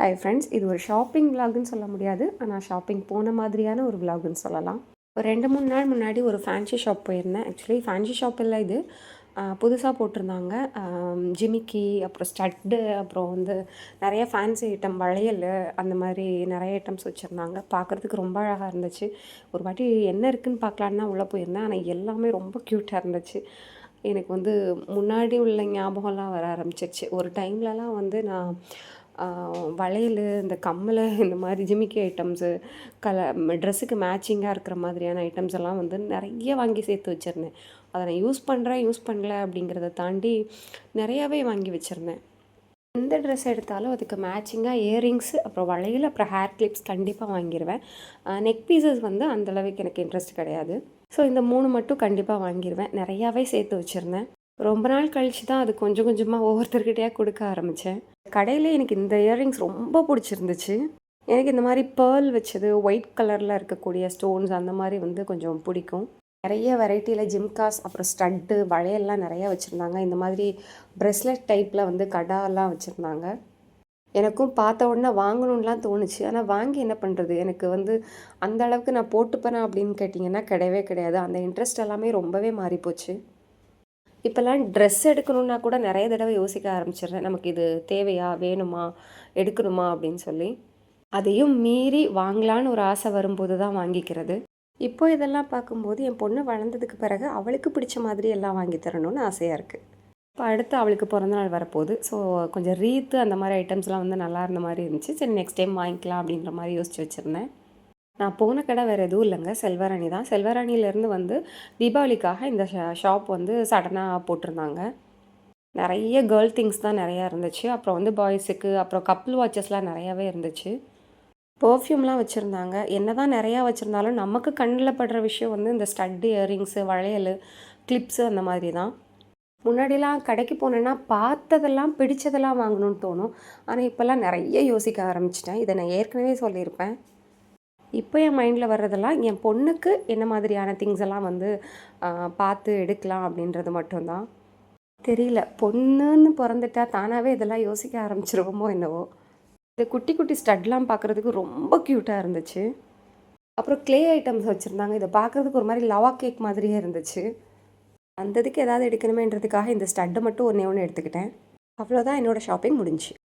Hi friends, இது ஒரு shopping விலாகுன்னு சொல்ல முடியாது. ஆனால் ஷாப்பிங் போன மாதிரியான ஒரு விலாகுன்னு சொல்லலாம். ஒரு 2-3 நாள் முன்னாடி ஒரு ஃபேன்சி ஷாப் போயிருந்தேன். ஆக்சுவலி ஃபேன்சி ஷாப் இல்லை இது. புதுசாக போட்டிருந்தாங்க. ஜிமிக்கி, அப்புறம் ஸ்டட்டு, அப்புறம் வந்து நிறைய ஃபேன்சி ஐட்டம், வளையல், அந்த மாதிரி நிறைய ஐட்டம்ஸ் வச்சுருந்தாங்க. பார்க்குறதுக்கு ரொம்ப அழகாக இருந்துச்சு. ஒரு வாட்டி என்ன இருக்குதுன்னு பார்க்கலான்னு தான் உள்ளே போயிருந்தேன். ஆனால் எல்லாமே ரொம்ப க்யூட்டாக இருந்துச்சு. எனக்கு வந்து முன்னாடி உள்ள ஞாபகம்லாம் வர ஆரம்பிச்சிருச்சு. ஒரு டைம்லலாம் வந்து நான் வளையல், இந்த கம்மல், இந்த மாதிரி ஜிமிக்கி ஐட்டம்ஸு, ட்ரெஸ்ஸுக்கு மேட்சிங்காக இருக்கிற மாதிரியான ஐட்டம்ஸ் எல்லாம் வந்து நிறைய வாங்கி சேர்த்து வச்சுருந்தேன். அதை நான் யூஸ் பண்ணல அப்படிங்கிறத தாண்டி நிறையாவே வாங்கி வச்சுருந்தேன். எந்த ட்ரெஸ் எடுத்தாலும் அதுக்கு மேட்சிங்காக இயரிங்ஸு, அப்புறம் வளையல், அப்புறம் ஹேர் கிளிப்ஸ் கண்டிப்பாக வாங்கிடுவேன். நெக் பீசஸ் வந்து அந்தளவுக்கு எனக்கு இன்ட்ரெஸ்ட் கிடையாது. ஸோ இந்த 3 மட்டும் கண்டிப்பாக வாங்கிடுவேன். நிறையாவே சேர்த்து வச்சுருந்தேன். ரொம்ப நாள் கழித்து தான் அது கொஞ்சம் கொஞ்சமாக ஒவ்வொருத்தர்கிட்டயா கொடுக்க ஆரம்பித்தேன். கடையில் எனக்கு இந்த இயரிங்ஸ் ரொம்ப பிடிச்சிருந்துச்சு. எனக்கு இந்த மாதிரி பேர்ல் வச்சது, ஒயிட் கலரில் இருக்கக்கூடிய ஸ்டோன்ஸ், அந்த மாதிரி வந்து கொஞ்சம் பிடிக்கும். நிறைய வெரைட்டியில் ஜிம்காஸ், அப்புறம் ஸ்டட்டு, வளையல்லாம் நிறையா வச்சுருந்தாங்க. இந்த மாதிரி ப்ரெஸ்லெட் டைப்பில் வந்து கடாலாம் வச்சுருந்தாங்க. எனக்கும் பார்த்த உடனே வாங்கணுன்னுலாம் தோணுச்சு. ஆனால் வாங்கி என்ன பண்ணுறது, எனக்கு வந்து அந்த அளவுக்கு நான் போட்டுப்பேனா அப்படின்னு கேட்டிங்கன்னா கிடையவே கிடையாது. அந்த இன்ட்ரெஸ்ட் எல்லாமே ரொம்பவே மாறிப்போச்சு. இப்போல்லாம் ட்ரெஸ் எடுக்கணுன்னா கூட நிறைய தடவை யோசிக்க ஆரம்பிச்சிடுறேன். நமக்கு இது தேவையா, வேணுமா, எடுக்கணுமா அப்படின்னு சொல்லி. அதையும் மீறி வாங்கலான்னு ஒரு ஆசை வரும்போது தான் வாங்கிக்கிறது. இப்போ இதெல்லாம் பார்க்கும்போது என் பொண்ணு வளர்ந்ததுக்கு பிறகு அவளுக்கு பிடிச்ச மாதிரி எல்லாம் வாங்கி தரணும்னு ஆசையாக இருக்குது. இப்போ அடுத்து அவளுக்கு பிறந்தநாள் வரப்போகுது. ஸோ கொஞ்சம் ரீத்து அந்த மாதிரி ஐட்டம்ஸ்லாம் வந்து நல்லா இருந்த மாதிரி இருந்துச்சு. சரி, நெக்ஸ்ட் டைம் வாங்கிக்கலாம் அப்படின்ற மாதிரி யோசிச்சு வச்சுருந்தேன். நான் போன கடை வேறு எதுவும் இல்லைங்க, செல்வராணி தான். செல்வராணியிலேருந்து வந்து தீபாவளிக்காக இந்த ஷாப் வந்து சடனாக போட்டிருந்தாங்க. நிறைய கேர்ள் திங்ஸ் தான் நிறையா இருந்துச்சு. அப்புறம் வந்து பாய்ஸுக்கு, அப்புறம் கப்புள் வாட்சஸ்லாம் நிறையாவே இருந்துச்சு. பர்ஃப்யூம்லாம் வச்சுருந்தாங்க. என்ன தான் நிறையா வச்சுருந்தாலும் நமக்கு கண்ணில் படுற விஷயம் வந்து இந்த ஸ்டட்டு, இயரிங்ஸு, வளையல், கிளிப்ஸு, அந்த மாதிரி தான். முன்னாடிலாம் கடைக்கு போனேன்னா பார்த்ததெல்லாம் பிடிச்சதெல்லாம் வாங்கணும்னு தோணும். ஆனால் இப்போல்லாம் நிறைய யோசிக்க ஆரம்பிச்சிட்டேன். இதை நான் ஏற்கனவே சொல்லியிருப்பேன். இப்போ என் மைண்டில் வர்றதெல்லாம் என் பொண்ணுக்கு என்ன மாதிரியான திங்ஸ் எல்லாம் வந்து பார்த்து எடுக்கலாம் அப்படின்றது மட்டும்தான். தெரியல, பொண்ணுன்னு பிறந்துட்டா தானாகவே இதெல்லாம் யோசிக்க ஆரம்பிச்சிருவோமோ என்னவோ. இந்த குட்டி குட்டி ஸ்டட்லாம் பார்க்குறதுக்கு ரொம்ப க்யூட்டாக இருந்துச்சு. அப்புறம் க்ளே ஐட்டம்ஸ் வச்சுருந்தாங்க. இதை பார்க்குறதுக்கு ஒரு மாதிரி லவா கேக் மாதிரியே இருந்துச்சு. அந்த இதுக்கு ஏதாவது எடுக்கணுமேன்றதுக்காக இந்த ஸ்டட்டை மட்டும் ஒன்று எடுத்துக்கிட்டேன். அவ்வளோதான், என்னோடய ஷாப்பிங் முடிஞ்சு.